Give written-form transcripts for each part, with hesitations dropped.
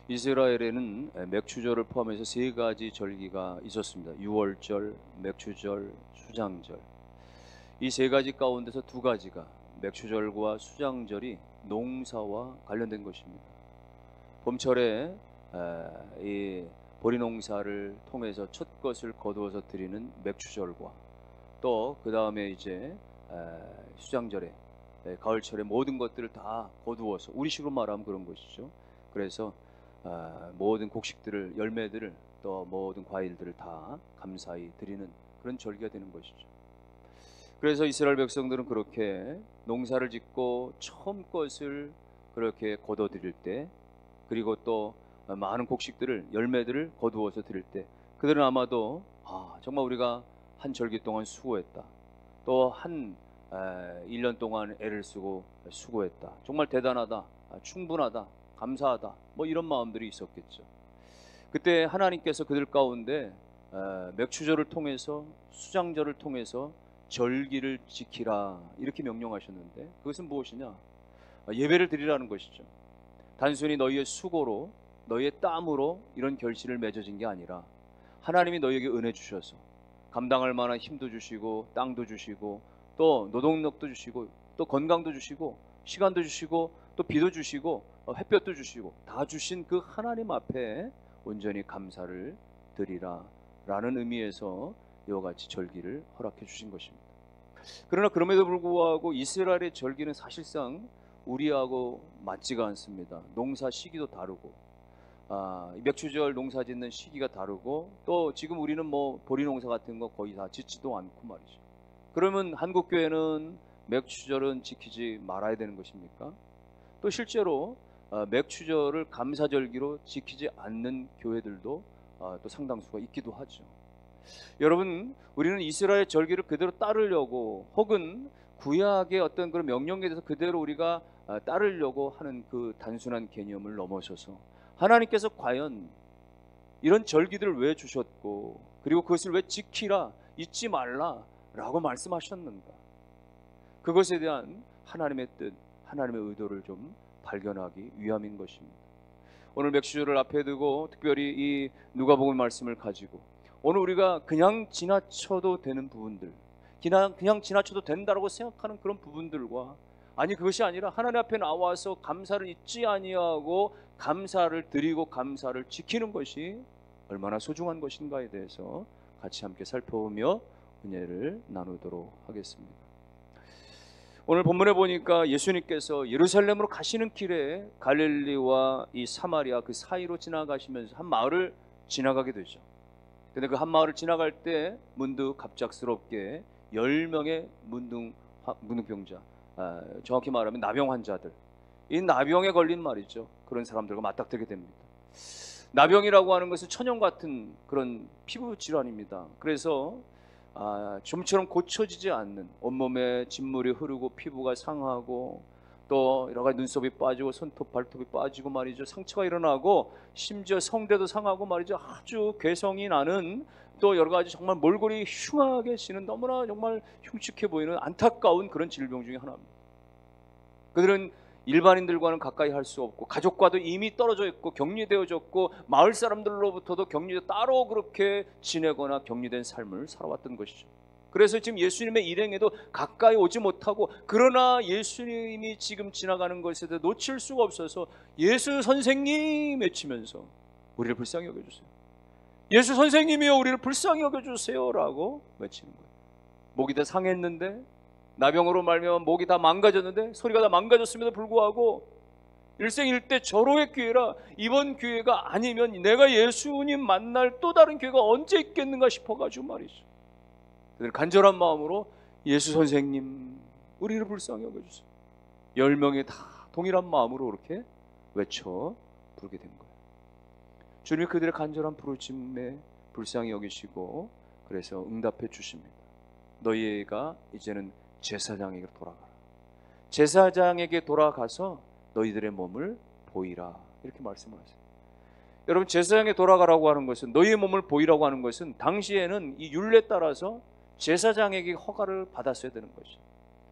이스라엘에는 맥추절을 포함해서 세 가지 절기가 있었습니다. 유월절, 맥추절, 수장절. 이 세 가지 가운데서 두 가지가, 맥추절과 수장절이 농사와 관련된 것입니다. 봄철에 이 보리 농사를 통해서 첫 것을 거두어서 드리는 맥추절과, 또 그 다음에 이제 수장절에, 가을철에 모든 것들을 다 거두어서, 우리식으로 말하면 그런 것이죠. 그래서 모든 곡식들을, 열매들을, 또 모든 과일들을 다 감사히 드리는 그런 절기가 되는 것이죠. 그래서 이스라엘 백성들은 그렇게 농사를 짓고 처음 것을 그렇게 거둬 드릴 때, 그리고 또 많은 곡식들을, 열매들을 거두어서 드릴 때, 그들은 아마도 정말 우리가 한 절기 동안 수고했다, 또 한 1년 동안 애를 쓰고 수고했다, 정말 대단하다, 충분하다, 감사하다, 뭐 이런 마음들이 있었겠죠. 그때 하나님께서 그들 가운데 맥추절을 통해서, 수장절을 통해서 절기를 지키라 이렇게 명령하셨는데, 그것은 무엇이냐? 예배를 드리라는 것이죠. 단순히 너희의 수고로, 너희의 땀으로 이런 결실을 맺어진 게 아니라, 하나님이 너희에게 은혜 주셔서 감당할 만한 힘도 주시고, 땅도 주시고, 또 노동력도 주시고, 또 건강도 주시고, 시간도 주시고, 또 비도 주시고, 햇볕도 주시고, 다 주신 그 하나님 앞에 온전히 감사를 드리라 라는 의미에서 이와 같이 절기를 허락해 주신 것입니다. 그러나 그럼에도 불구하고 이스라엘의 절기는 사실상 우리하고 맞지가 않습니다. 농사 시기도 다르고, 맥추절 농사 짓는 시기가 다르고, 또 지금 우리는 뭐 보리 농사 같은 거 거의 다 짓지도 않고 말이죠. 그러면 한국 교회는 맥추절은 지키지 말아야 되는 것입니까? 또 실제로 맥추절을 감사절기로 지키지 않는 교회들도 또 상당수가 있기도 하죠. 여러분, 우리는 이스라엘 절기를 그대로 따르려고, 혹은 구약의 어떤 그런 명령에 대해서 그대로 우리가 따르려고 하는 그 단순한 개념을 넘어서서, 하나님께서 과연 이런 절기들을 왜 주셨고, 그리고 그것을 왜 지키라, 잊지 말라 라고 말씀하셨는가, 그것에 대한 하나님의 뜻, 하나님의 의도를 좀 발견하기 위함인 것입니다. 오늘 맥추절을 앞에 두고 특별히 이 누가복음 말씀을 가지고, 오늘 우리가 그냥 지나쳐도 되는 부분들, 그냥 지나쳐도 된다고 생각하는 그런 부분들과, 아니 그것이 아니라 하나님 앞에 나와서 감사를 잊지 아니하고 감사를 드리고 감사를 지키는 것이 얼마나 소중한 것인가에 대해서 같이 함께 살펴보며 은혜를 나누도록 하겠습니다. 오늘 본문에 보니까 예수님께서 예루살렘으로 가시는 길에 갈릴리와 이 사마리아 그 사이로 지나가시면서 한 마을을 지나가게 되죠. 근데 그 한 마을을 지나갈 때 문득 갑작스럽게 10명의 문둥병자, 정확히 말하면 나병 환자들, 이 나병에 걸린 말이죠, 그런 사람들과 맞닥뜨리게 됩니다. 나병이라고 하는 것은 천연 같은 그런 피부 질환입니다. 그래서 좀처럼 고쳐지지 않는, 온몸에 진물이 흐르고 피부가 상하고, 또 여러 가지 눈썹이 빠지고 손톱 발톱이 빠지고 말이죠, 상처가 일어나고, 심지어 성대도 상하고 말이죠, 아주 괴성이 나는, 또 여러 가지 정말 몰골이 흉하게 지는, 너무나 정말 흉측해 보이는 안타까운 그런 질병 중에 하나입니다. 그들은 일반인들과는 가까이 할 수 없고, 가족과도 이미 떨어져 있고 격리되어졌고, 마을 사람들로부터도 따로 그렇게 지내거나 격리된 삶을 살아왔던 것이죠. 그래서 지금 예수님의 일행에도 가까이 오지 못하고, 그러나 예수님이 지금 지나가는 것에 대해 놓칠 수가 없어서 예수 선생님 외치면서 우리를 불쌍히 여겨주세요, 예수 선생님이여 우리를 불쌍히 여겨주세요 라고 외치는 거예요. 목이 다 상했는데, 나병으로 말미암아 목이 다 망가졌는데, 소리가 다 망가졌음에도 불구하고 일생일대 절호의 기회라, 이번 기회가 아니면 내가 예수님 만날 또 다른 기회가 언제 있겠는가 싶어가지고 말이죠, 그들 간절한 마음으로 예수 선생님 우리를 불쌍히 여겨주세요, 10명이 다 동일한 마음으로 그렇게 외쳐 부르게 된 거예요. 주님이 그들의 간절한 부르짖음에 불쌍히 여기시고, 그래서 응답해 주십니다. 너희가 이제는 제사장에게 돌아가라, 제사장에게 돌아가서 너희들의 몸을 보이라, 이렇게 말씀을 하세요. 여러분, 제사장에 돌아가라고 하는 것은, 너희의 몸을 보이라고 하는 것은 당시에는 이 율례에 따라서 제사장에게 허가를 받았어야 되는 것이죠.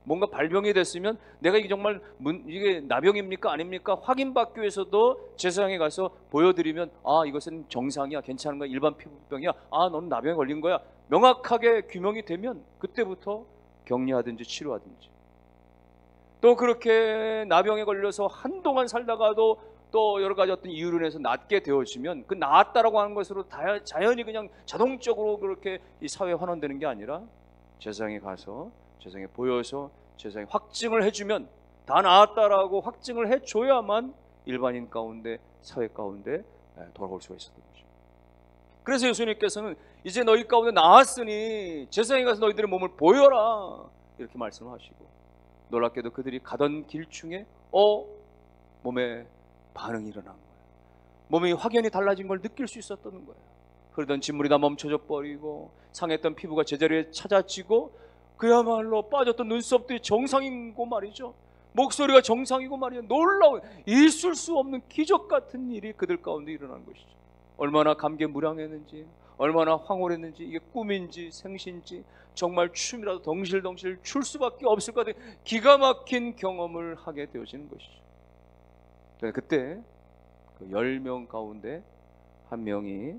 뭔가 발병이 됐으면 내가 이게 정말 이게 나병입니까 아닙니까 확인받기 위해서도 제사장에 가서 보여드리면 아 이것은 정상이야, 괜찮은 거야, 일반 피부병이야, 아 너는 나병에 걸린 거야, 명확하게 규명이 되면 그때부터 격리하든지 치료하든지. 또 그렇게 나병에 걸려서 한동안 살다가도 또 여러 가지 어떤 이유로 인해서 낫게 되어지면 그 나았다라고 하는 것으로 자연히 그냥 자동적으로 그렇게 이 사회에 환원되는 게 아니라 제사장에 가서 제사장에 보여서 제사장이 확증을 해주면, 다 나았다라고 확증을 해줘야만 일반인 가운데, 사회 가운데 돌아올 수가 있었던 거죠. 그래서 예수님께서는 이제 너희 가운데 나았으니 제사장에 가서 너희들의 몸을 보여라 이렇게 말씀하시고, 놀랍게도 그들이 가던 길 중에 몸에 반응이 일어난 거예요. 몸이 확연히 달라진 걸 느낄 수 있었던 거예요. 흐르던 진물이 다 멈춰져 버리고 상했던 피부가 제자리에 찾아지고 그야말로 빠졌던 눈썹들이 정상이고 말이죠. 목소리가 정상이고 말이죠. 놀라운 있을 수 없는 기적 같은 일이 그들 가운데 일어난 것이죠. 얼마나 감개무량했는지, 얼마나 황홀했는지, 이게 꿈인지 생신지 정말 춤이라도 덩실덩실 출 수밖에 없을 것 같은 기가 막힌 경험을 하게 되어지는 것이죠. 그때 그 10명 가운데 한 명이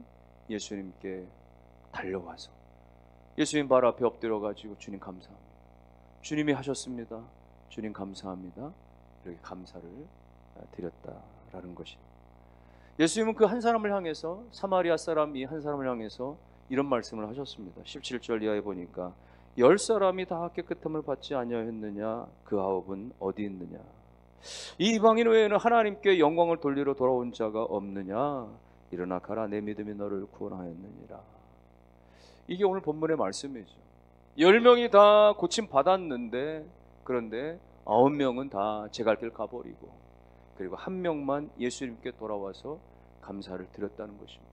예수님께 달려와서 예수님 발 앞에 엎드려 가지고 주님 감사합니다, 주님이 하셨습니다, 주님 감사합니다, 이렇게 감사를 드렸다라는 것입니다. 예수님은 그 한 사람을 향해서, 사마리아 사람 이 한 사람을 향해서 이런 말씀을 하셨습니다. 17절 이하에 보니까 10사람이 다 깨끗함을 받지 아니하였느냐, 그 9은 어디 있느냐, 이 이방인 외에는 하나님께 영광을 돌리러 돌아온 자가 없느냐, 일어나 가라, 내 믿음이 너를 구원하였느니라. 이게 오늘 본문의 말씀이죠. 10명이 다 고침 받았는데, 그런데 9명은 다 제 갈 길 가버리고, 그리고 한 명만 예수님께 돌아와서 감사를 드렸다는 것입니다.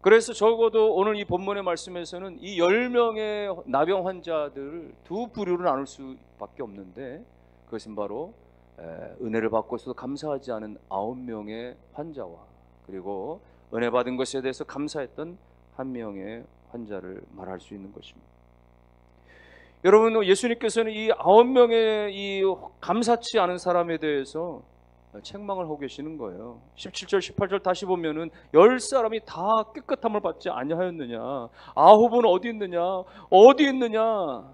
그래서 적어도 오늘 이 본문의 말씀에서는 이 10명의 나병 환자들을 두 부류로 나눌 수밖에 없는데, 그것은 바로 은혜를 받고서도 감사하지 않은 9명의 환자와, 그리고 은혜 받은 것에 대해서 감사했던 한 명의 환자를 말할 수 있는 것입니다. 여러분, 예수님께서는 이 9명의 이 감사치 않은 사람에 대해서 책망을 하고 계시는 거예요. 17절 18절 다시 보면은 10사람이 다 깨끗함을 받지 아니하였느냐, 9은 어디 있느냐, 어디 있느냐,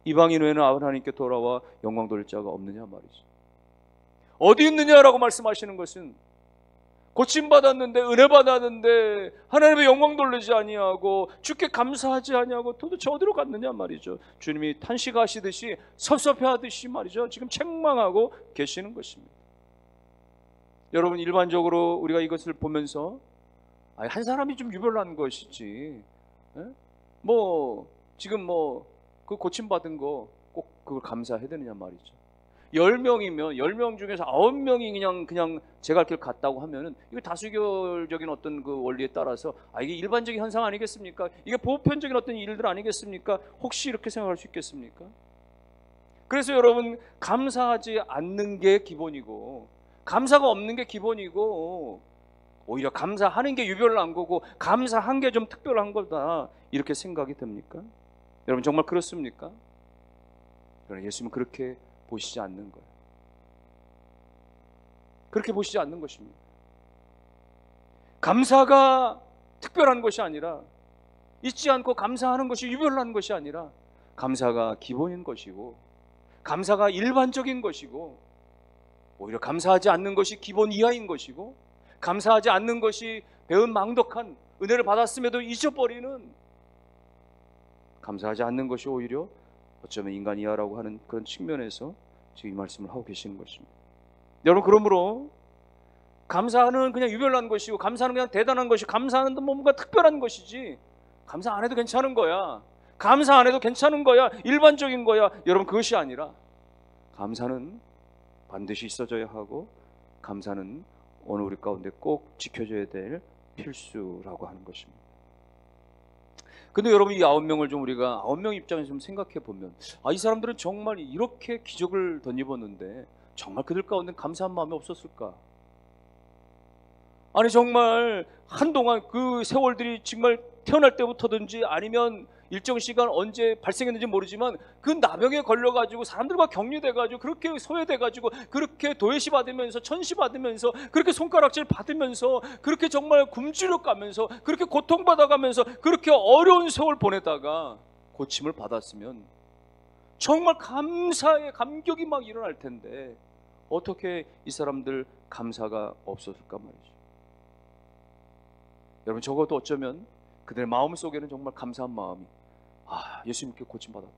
이방인 외에는 하나님께 돌아와 영광 돌릴 자가 없느냐 말이죠. 어디 있느냐라고 말씀하시는 것은 고침받았는데, 은혜 받았는데 하나님의 영광 돌리지 아니하고 주께 감사하지 아니하고 도대체 어디로 갔느냐 말이죠. 주님이 탄식하시듯이 섭섭해하듯이 말이죠, 지금 책망하고 계시는 것입니다. 여러분, 일반적으로 우리가 이것을 보면서 한 사람이 좀 유별난 것이지, 지금 그 고침받은 거 꼭 그걸 감사해야 되느냐 말이죠. 10명이면 10명 중에서 9명이 그냥 제 갈 길 갔다고 하면은 이거 다수결적인 어떤 그 원리에 따라서 이게 일반적인 현상 아니겠습니까? 이게 보편적인 어떤 일들 아니겠습니까? 혹시 이렇게 생각할 수 있겠습니까? 그래서 여러분, 감사하지 않는 게 기본이고 감사가 없는 게 기본이고, 오히려 감사하는 게 유별난 거고 감사한 게 좀 특별한 거다, 이렇게 생각이 됩니까? 여러분, 정말 그렇습니까? 그러나 예수님은 그렇게 보시지 않는 거예요. 그렇게 보시지 않는 것입니다. 감사가 특별한 것이 아니라, 잊지 않고 감사하는 것이 유별난 것이 아니라, 감사가 기본인 것이고 감사가 일반적인 것이고, 오히려 감사하지 않는 것이 기본 이하인 것이고, 감사하지 않는 것이 배은망덕한, 은혜를 받았음에도 잊어버리는, 감사하지 않는 것이 오히려 어쩌면 인간 이하라고 하는 그런 측면에서 지금 이 말씀을 하고 계시는 것입니다. 여러분, 그러므로 감사는 그냥 유별난 것이고, 감사는 그냥 대단한 것이, 감사는 뭔가 특별한 것이지, 감사 안 해도 괜찮은 거야, 감사 안 해도 괜찮은 거야, 일반적인 거야, 여러분, 그것이 아니라 감사는 반드시 있어져야 하고, 감사는 오늘 우리 가운데 꼭 지켜져야 될 필수라고 하는 것입니다. 근데 여러분, 이 9명을 좀 우리가 9명 입장에서 좀 생각해 보면, 이 사람들은 정말 이렇게 기적을 덧입었는데 정말 그들 가운데 감사한 마음이 없었을까? 아니, 정말 한동안 그 세월들이 정말 태어날 때부터든지 아니면 일정 시간 언제 발생했는지 모르지만 그 나병에 걸려가지고 사람들과 격리돼가지고 그렇게 소외돼가지고 그렇게 도외시 받으면서 천시 받으면서 그렇게 손가락질 받으면서 그렇게 정말 굶주려 가면서 그렇게 고통받아가면서 그렇게 어려운 세월 보내다가 고침을 받았으면 정말 감사의 감격이 막 일어날 텐데 어떻게 이 사람들 감사가 없었을까 말이죠. 여러분, 적어도 어쩌면 그들의 마음속에는 정말 감사한 마음이, 예수님께 고침받았다,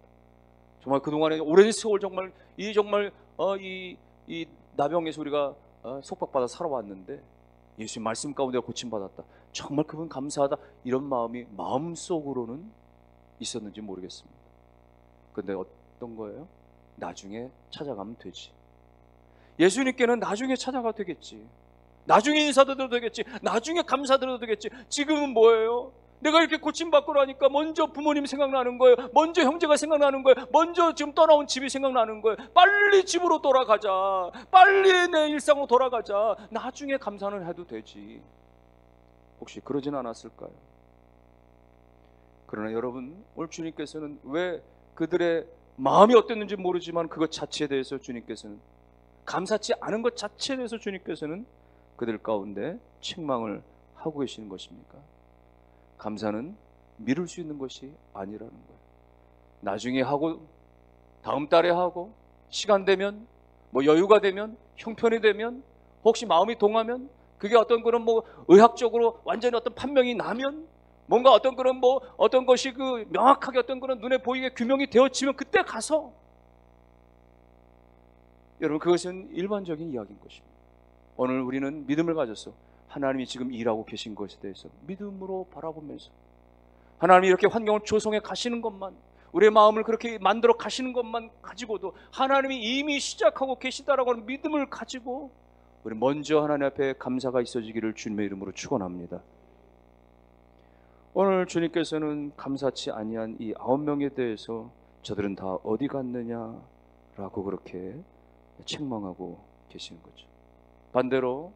정말 그동안에 오랜 세월 정말 이 나병에서 우리가 속박받아 살아왔는데 예수님 말씀 가운데 고침받았다, 정말 그분 감사하다, 이런 마음이 마음속으로는 있었는지 모르겠습니다. 근데 어떤 거예요? 나중에 찾아가면 되지. 예수님께는 나중에 찾아가도 되겠지, 나중에 인사드려도 되겠지, 나중에 감사드려도 되겠지. 지금은 뭐예요? 내가 이렇게 고침받고 나니까 먼저 부모님 생각나는 거예요. 먼저 형제가 생각나는 거예요. 먼저 지금 떠나온 집이 생각나는 거예요. 빨리 집으로 돌아가자, 빨리 내 일상으로 돌아가자, 나중에 감사는 해도 되지. 혹시 그러진 않았을까요? 그러나 여러분, 오늘 주님께서는 왜 그들의 마음이 어땠는지 모르지만 그것 자체에 대해서 주님께서는, 감사치 않은 것 자체에 대해서 주님께서는 그들 가운데 책망을 하고 계시는 것입니까? 감사는 미룰 수 있는 것이 아니라는 거예요. 나중에 하고, 다음 달에 하고, 시간 되면, 여유가 되면, 형편이 되면, 혹시 마음이 동하면, 그게 어떤 그런 의학적으로 완전히 어떤 판명이 나면, 뭔가 어떤 그런 어떤 것이 명확하게 어떤 그런 눈에 보이게 규명이 되어지면 그때 가서, 여러분, 그것은 일반적인 이야기인 것입니다. 오늘 우리는 믿음을 가져서 하나님이 지금 일하고 계신 것에 대해서 믿음으로 바라보면서, 하나님이 이렇게 환경을 조성해 가시는 것만, 우리의 마음을 그렇게 만들어 가시는 것만 가지고도 하나님이 이미 시작하고 계시다라고 하는 믿음을 가지고 우리 먼저 하나님 앞에 감사가 있어지기를 주님의 이름으로 축원합니다. 오늘 주님께서는 감사치 아니한 이 9명에 대해서 저들은 다 어디 갔느냐라고 그렇게 책망하고 계시는 거죠. 반대로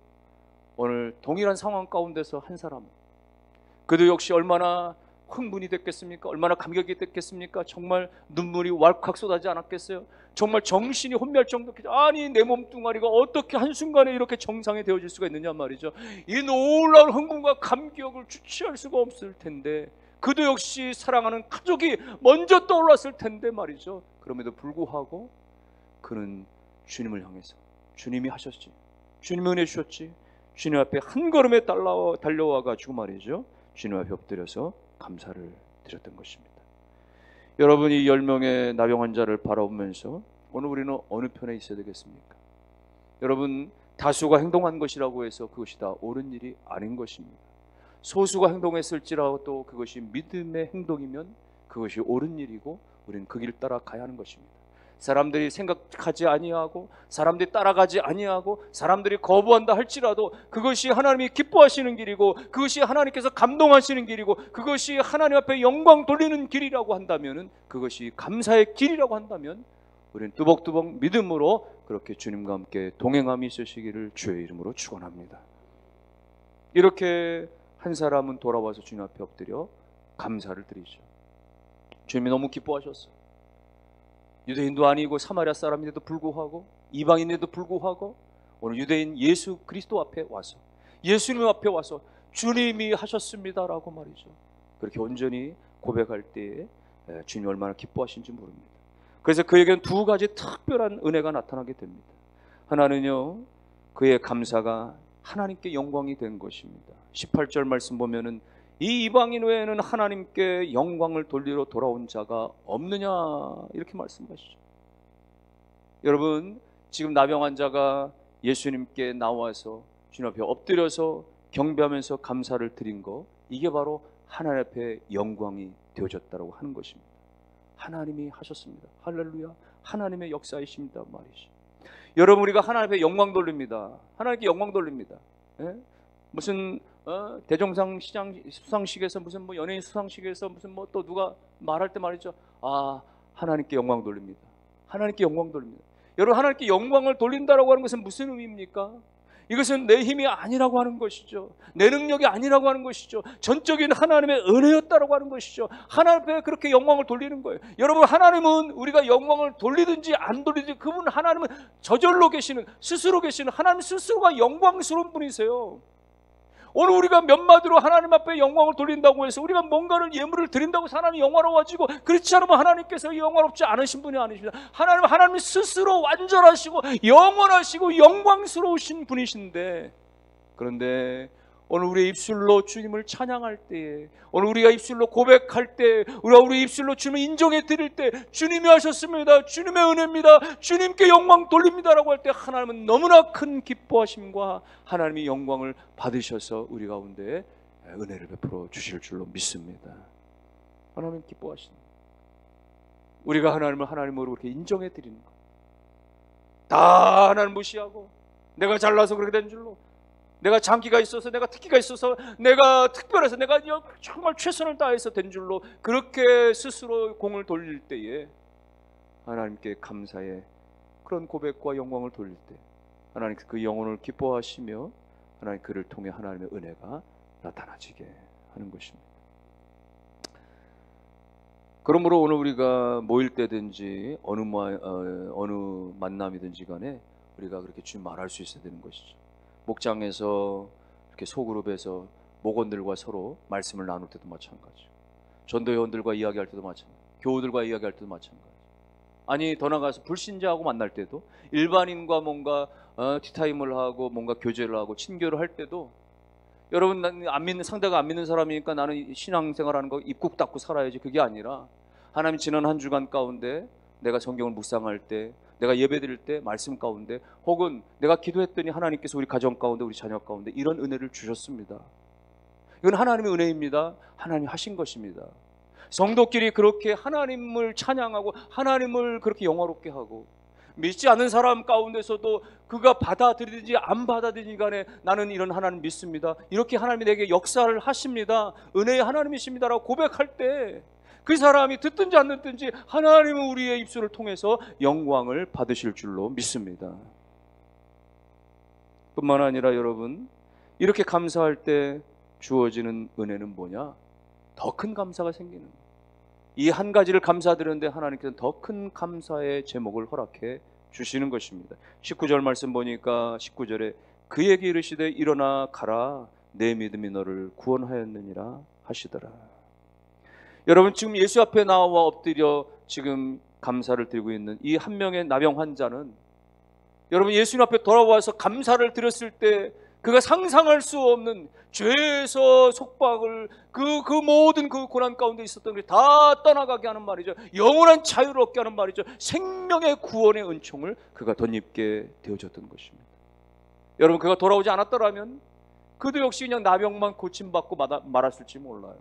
오늘 동일한 상황 가운데서 한 사람, 그도 역시 얼마나 흥분이 됐겠습니까? 얼마나 감격이 됐겠습니까? 정말 눈물이 왈칵 쏟아지지 않았겠어요? 정말 정신이 혼미할 정도, 아니 내 몸뚱아리가 어떻게 한순간에 이렇게 정상이 되어질 수가 있느냐 말이죠. 이 놀라운 흥분과 감격을 주체할 수가 없을 텐데, 그도 역시 사랑하는 가족이 먼저 떠올랐을 텐데 말이죠. 그럼에도 불구하고 그는 주님을 향해서, 주님이 하셨지, 주님이 은혜 주셨지, 주님 앞에 한 걸음에 달려와 가지고 말이죠, 주님 앞에 엎드려서 감사를 드렸던 것입니다. 여러분, 이 10명의 나병 환자를 바라보면서 오늘 우리는 어느 편에 있어야 되겠습니까? 여러분, 다수가 행동한 것이라고 해서 그것이 다 옳은 일이 아닌 것입니다. 소수가 행동했을지라도 그것이 믿음의 행동이면 그것이 옳은 일이고 우리는 그 길 따라 가야 하는 것입니다. 사람들이 생각하지 아니하고, 사람들이 따라가지 아니하고, 사람들이 거부한다 할지라도 그것이 하나님이 기뻐하시는 길이고, 그것이 하나님께서 감동하시는 길이고, 그것이 하나님 앞에 영광 돌리는 길이라고 한다면, 그것이 감사의 길이라고 한다면 우리는 뚜벅뚜벅 믿음으로 그렇게 주님과 함께 동행함이 있으시기를 주의 이름으로 축원합니다. 이렇게 한 사람은 돌아와서 주님 앞에 엎드려 감사를 드리죠. 주님이 너무 기뻐하셨어요. 유대인도 아니고 사마리아 사람인데도 불구하고, 이방인인데도 불구하고 오늘 유대인 예수 그리스도 앞에 와서, 예수님 앞에 와서 주님이 하셨습니다라고 말이죠, 그렇게 온전히 고백할 때에 주님이 얼마나 기뻐하신지 모릅니다. 그래서 그에게는 두 가지 특별한 은혜가 나타나게 됩니다. 하나는요, 그의 감사가 하나님께 영광이 된 것입니다. 18절 말씀 보면은 이 이방인 외에는 하나님께 영광을 돌리러 돌아온 자가 없느냐, 이렇게 말씀하시죠. 여러분, 지금 나병 환자가 예수님께 나와서 주님 앞에 엎드려서 경배하면서 감사를 드린 거, 이게 바로 하나님 앞에 영광이 되어졌다고 하는 것입니다. 하나님이 하셨습니다. 할렐루야, 하나님의 역사이십니다 말이죠. 여러분, 우리가 하나님 앞에 영광 돌립니다. 하나님께 영광 돌립니다. 무슨 대종상 수상식에서 무슨 연예인 수상식에서 무슨 또 누가 말할 때 말이죠, 하나님께 영광 돌립니다. 하나님께 영광 돌립니다. 여러분, 하나님께 영광을 돌린다라고 하는 것은 무슨 의미입니까? 이것은 내 힘이 아니라고 하는 것이죠. 내 능력이 아니라고 하는 것이죠. 전적인 하나님의 은혜였다라고 하는 것이죠. 하나님 앞에 그렇게 영광을 돌리는 거예요. 여러분, 하나님은 우리가 영광을 돌리든지 안 돌리든지 그분 하나님은 저절로 계시는, 스스로 계시는, 하나님 스스로가 영광스러운 분이세요. 오늘 우리가 몇 마디로 하나님 앞에 영광을 돌린다고 해서 우리가 뭔가를 예물을 드린다고 해서 하나님이 영화로워지고, 그렇지 않으면 하나님께서 영화롭지 않으신 분이 아니십니다. 하나님 스스로 완전하시고 영원하시고 영광스러우신 분이신데, 그런데 오늘 우리의 입술로 주님을 찬양할 때에, 오늘 우리가 입술로 고백할 때, 우리 입술로 주님을 인정해 드릴 때, 주님이 하셨습니다, 주님의 은혜입니다, 주님께 영광 돌립니다라고 할 때 하나님은 너무나 큰 기뻐하심과 하나님이 영광을 받으셔서 우리 가운데 은혜를 베풀어 주실 줄로 믿습니다. 하나님 기뻐하십니다. 우리가 하나님을 하나님으로 그렇게 인정해 드리는 것, 다 하나님 무시하고 내가 잘나서 그렇게 된 줄로, 내가 장기가 있어서, 내가 특기가 있어서, 내가 특별해서, 내가 정말 최선을 다해서 된 줄로 그렇게 스스로 공을 돌릴 때에 하나님께 감사의 그런 고백과 영광을 돌릴 때 하나님께서 그 영혼을 기뻐하시며 하나님 그를 통해 하나님의 은혜가 나타나지게 하는 것입니다. 그러므로 오늘 우리가 모일 때든지 어느 만남이든지 간에 우리가 그렇게 주님 말할 수 있어야 되는 것이죠. 목장에서 이렇게 소그룹에서 목원들과 서로 말씀을 나눌 때도 마찬가지고, 전도회원들과 이야기할 때도 마찬가지고, 교우들과 이야기할 때도 마찬가지고, 아니 더 나가서 불신자하고 만날 때도, 일반인과 뭔가 티타임을 하고 뭔가 교제를 하고 친교를 할 때도, 여러분 상대가 안 믿는 사람이니까 나는 신앙생활하는 거 입국 닫고 살아야지, 그게 아니라 하나님 지난 한 주간 가운데 내가 성경을 묵상할 때, 내가 예배드릴 때 말씀 가운데, 혹은 내가 기도했더니 하나님께서 우리 가정 가운데, 우리 자녀 가운데 이런 은혜를 주셨습니다. 이건 하나님의 은혜입니다. 하나님 하신 것입니다. 성도끼리 그렇게 하나님을 찬양하고 하나님을 그렇게 영화롭게 하고, 믿지 않는 사람 가운데서도 그가 받아들이든지 안 받아들이든지 간에 나는 이런 하나님 믿습니다, 이렇게 하나님이 내게 역사를 하십니다, 은혜의 하나님이십니다라고 고백할 때 그 사람이 듣든지 안 듣든지 하나님은 우리의 입술을 통해서 영광을 받으실 줄로 믿습니다. 뿐만 아니라 여러분, 이렇게 감사할 때 주어지는 은혜는 뭐냐? 더 큰 감사가 생기는, 이 한 가지를 감사드리는데 하나님께서는 더 큰 감사의 제목을 허락해 주시는 것입니다. 19절 말씀 보니까 19절에 그에게 이르시되 일어나 가라, 내 믿음이 너를 구원하였느니라 하시더라. 여러분, 지금 예수 앞에 나와 엎드려 지금 감사를 드리고 있는 이 한 명의 나병 환자는, 여러분 예수님 앞에 돌아와서 감사를 드렸을 때 그가 상상할 수 없는 죄에서 속박을, 그 모든 그 고난 가운데 있었던 게 다 떠나가게 하는 말이죠. 영원한 자유를 얻게 하는 말이죠. 생명의 구원의 은총을 그가 덧입게 되어졌던 것입니다. 여러분, 그가 돌아오지 않았더라면 그도 역시 그냥 나병만 고침받고 말았을지 몰라요.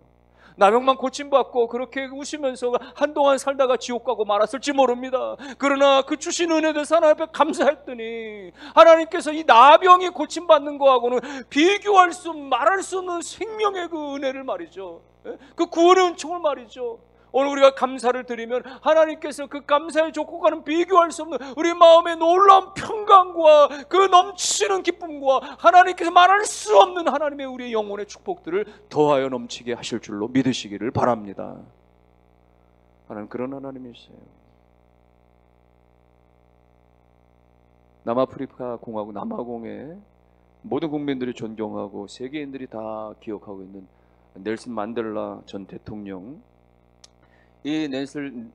나병만 고침받고 그렇게 웃으면서 한동안 살다가 지옥 가고 말았을지 모릅니다. 그러나 그 주신 은혜에 대해서 하나님 앞에 감사했더니 하나님께서 이 나병이 고침받는 거하고는 비교할 수, 말할 수 없는 생명의 그 은혜를 말이죠, 그 구원의 은총을 말이죠. 오늘 우리가 감사를 드리면 하나님께서 그 감사의 조건과는 비교할 수 없는 우리 마음의 놀라운 평강과 그 넘치는 기쁨과 하나님께서 말할 수 없는 하나님의 우리의 영혼의 축복들을 더하여 넘치게 하실 줄로 믿으시기를 바랍니다. 하나님 그런 하나님이세요. 남아프리카 공화국 남아공의 모든 국민들이 존경하고 세계인들이 다 기억하고 있는 넬슨 만델라 전 대통령, 이 넬슨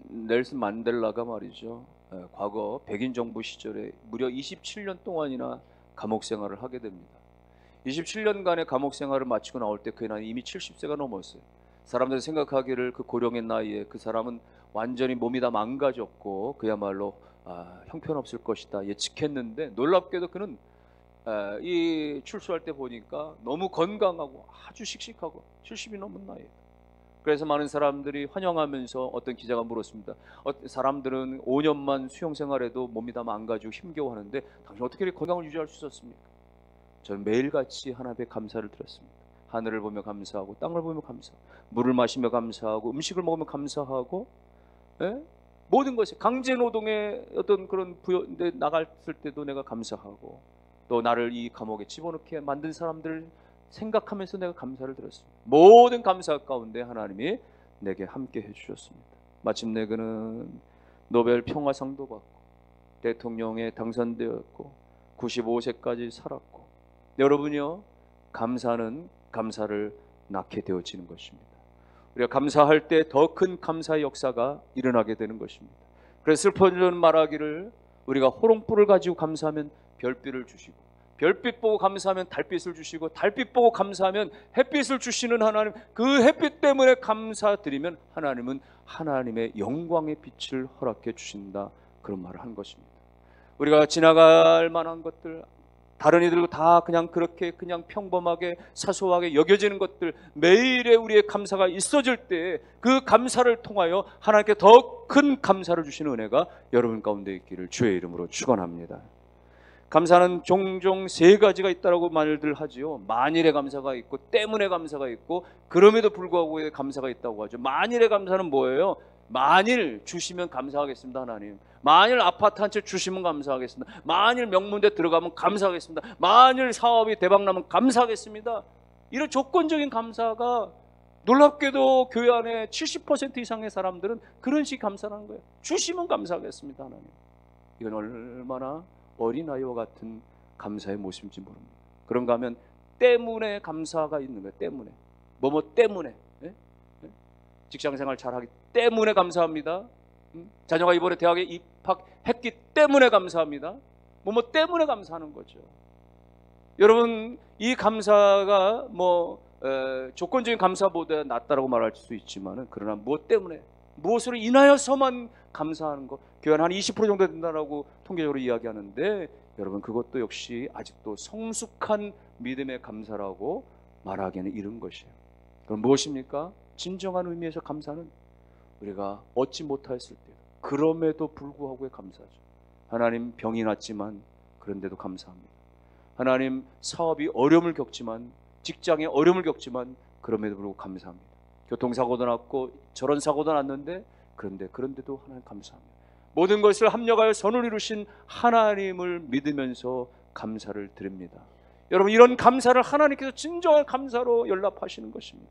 만델라가 말이죠, 과거 백인 정부 시절에 무려 27년 동안이나 감옥 생활을 하게 됩니다. 27년간의 감옥 생활을 마치고 나올 때 그의 나이 이미 70세가 넘었어요. 사람들이 생각하기를 그 고령의 나이에 그 사람은 완전히 몸이 다 망가졌고 그야말로 형편없을 것이다 예측했는데, 놀랍게도 그는 이 출소할 때 보니까 너무 건강하고 아주 씩씩하고 70이 넘은 나이에요. 그래서 많은 사람들이 환영하면서 어떤 기자가 물었습니다. 사람들은 5년만 수용 생활해도 몸이 다 망가지고 힘겨워하는데 당신 어떻게 이렇게 건강을 유지할 수 있었습니까? 저는 매일같이 하나님 앞에 감사를 드렸습니다. 하늘을 보며 감사하고 땅을 보며 감사하고 물을 마시며 감사하고 음식을 먹으며 감사하고, 모든 것이 강제노동의 어떤 그런 부여에 나갔을 때도 내가 감사하고, 또 나를 이 감옥에 집어넣게 만든 사람들을 생각하면서 내가 감사를 드렸습니다. 모든 감사 가운데 하나님이 내게 함께 해주셨습니다. 마침내 그는 노벨 평화상도 받고 대통령에 당선되었고 95세까지 살았고, 여러분요, 감사는 감사를 낳게 되어지는 것입니다. 우리가 감사할 때 더 큰 감사의 역사가 일어나게 되는 것입니다. 그래서 슬퍼지는 말하기를, 우리가 호롱불을 가지고 감사하면 별빛을 주시고, 별빛 보고 감사하면 달빛을 주시고, 달빛 보고 감사하면 햇빛을 주시는 하나님, 그 햇빛 때문에 감사드리면 하나님은 하나님의 영광의 빛을 허락해 주신다, 그런 말을 한 것입니다. 우리가 지나갈 만한 것들, 다른 이들도 다 그냥 그렇게 그냥 평범하게 사소하게 여겨지는 것들, 매일의 우리의 감사가 있어질 때 그 감사를 통하여 하나님께 더 큰 감사를 주시는 은혜가 여러분 가운데 있기를 주의 이름으로 축원합니다. 감사는 종종 세 가지가 있다라고 말들 하지요. 만일의 감사가 있고, 때문에 감사가 있고, 그럼에도 불구하고 감사가 있다고 하죠. 만일의 감사는 뭐예요? 만일 주시면 감사하겠습니다, 하나님. 만일 아파트 한 채 주시면 감사하겠습니다. 만일 명문대 들어가면 감사하겠습니다. 만일 사업이 대박나면 감사하겠습니다. 이런 조건적인 감사가, 놀랍게도 교회 안에 70% 이상의 사람들은 그런 식 감사하는 거예요. 주시면 감사하겠습니다, 하나님. 이건 얼마나 어린아이와 같은 감사의 모습인지 모릅니다. 그런가 하면 때문에 감사가 있는 거예요. 때문에. 뭐뭐 때문에. 직장생활 잘하기 때문에 감사합니다. 자녀가 이번에 대학에 입학했기 때문에 감사합니다. 뭐뭐 때문에 감사하는 거죠. 여러분, 이 감사가 조건적인 감사보다 낫다라고 말할 수 있지만, 그러나 무엇 때문에, 무엇으로 인하여서만 감사하는 것, 교회 한 20% 정도 된다라고 통계적으로 이야기하는데, 여러분, 그것도 역시 아직도 성숙한 믿음의 감사라고 말하기에는 이른 것이에요. 그럼 무엇입니까? 진정한 의미에서 감사는 우리가 얻지 못하였을 때, 그럼에도 불구하고의 감사죠. 하나님, 병이 났지만 그런데도 감사합니다. 하나님, 사업이 어려움을 겪지만, 직장에 어려움을 겪지만 그럼에도 불구하고 감사합니다. 교통사고도 났고 저런 사고도 났는데 그런데도 하나님 감사합니다. 모든 것을 합력하여 선을 이루신 하나님을 믿으면서 감사를 드립니다. 여러분, 이런 감사를 하나님께서 진정한 감사로 연락하시는 것입니다.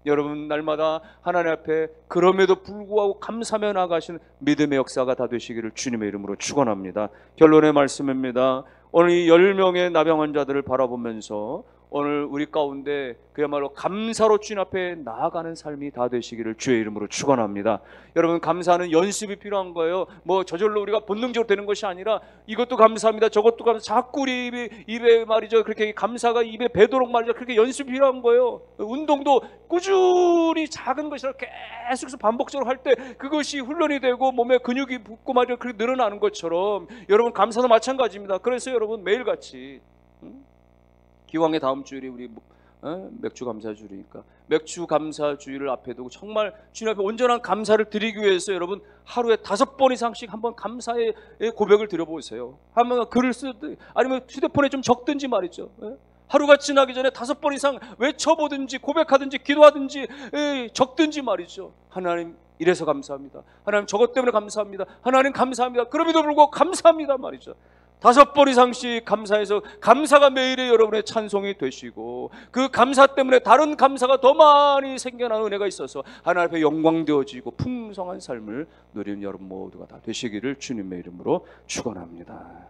여러분, 날마다 하나님 앞에 그럼에도 불구하고 감사하며 나아가시는 믿음의 역사가 다 되시기를 주님의 이름으로 축원합니다. 결론의 말씀입니다. 오늘 이 10명의 나병 환자들을 바라보면서 오늘 우리 가운데 그야말로 감사로 주님 앞에 나아가는 삶이 다 되시기를 주의 이름으로 축원합니다. 여러분, 감사는 연습이 필요한 거예요. 저절로 우리가 본능적으로 되는 것이 아니라, 이것도 감사합니다, 저것도 감사, 자꾸 우리 입에 말이죠, 그렇게 감사가 입에 배도록 말이죠, 그렇게 연습이 필요한 거예요. 운동도 꾸준히 작은 것이라 계속해서 반복적으로 할 때 그것이 훈련이 되고 몸에 근육이 붙고 말이죠, 그렇게 늘어나는 것처럼 여러분, 감사도 마찬가지입니다. 그래서 여러분, 매일같이 기왕의 다음 주일이 우리 맥주 감사주일이니까 맥주 감사주일을 앞에 두고 정말 주님 앞에 온전한 감사를 드리기 위해서 여러분, 하루에 5번 이상씩 한번 감사의 고백을 드려보세요. 한번 글을 쓰든 아니면 휴대폰에 좀 적든지 말이죠. 하루가 지나기 전에 5번 이상 외쳐보든지 고백하든지 기도하든지 적든지 말이죠. 하나님, 이래서 감사합니다. 하나님, 저것 때문에 감사합니다. 하나님, 감사합니다. 그럼에도 불구하고 감사합니다 말이죠. 5번 이상씩 감사해서 감사가 매일의 여러분의 찬송이 되시고, 그 감사 때문에 다른 감사가 더 많이 생겨나는 은혜가 있어서 하나님 앞에 영광되어지고 풍성한 삶을 누리는 여러분 모두가 다 되시기를 주님의 이름으로 축원합니다.